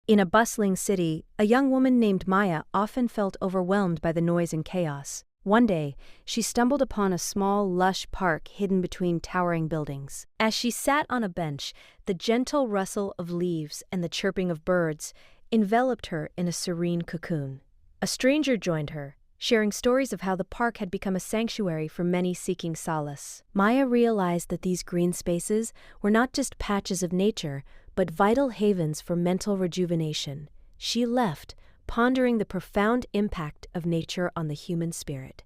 In a bustling city, a young woman named Maya often felt overwhelmed by the noise and chaos. One day, she stumbled upon a small, lush park hidden between towering buildings. As she sat on a bench, the gentle rustle of leaves and the chirping of birds enveloped her in a serene cocoon. A stranger joined her, sharing stories of how the park had become a sanctuary for many seeking solace. Maya realized that these green spaces were not just patches of nature, but vital havens for mental rejuvenation. She left, pondering the profound impact of nature on the human spirit.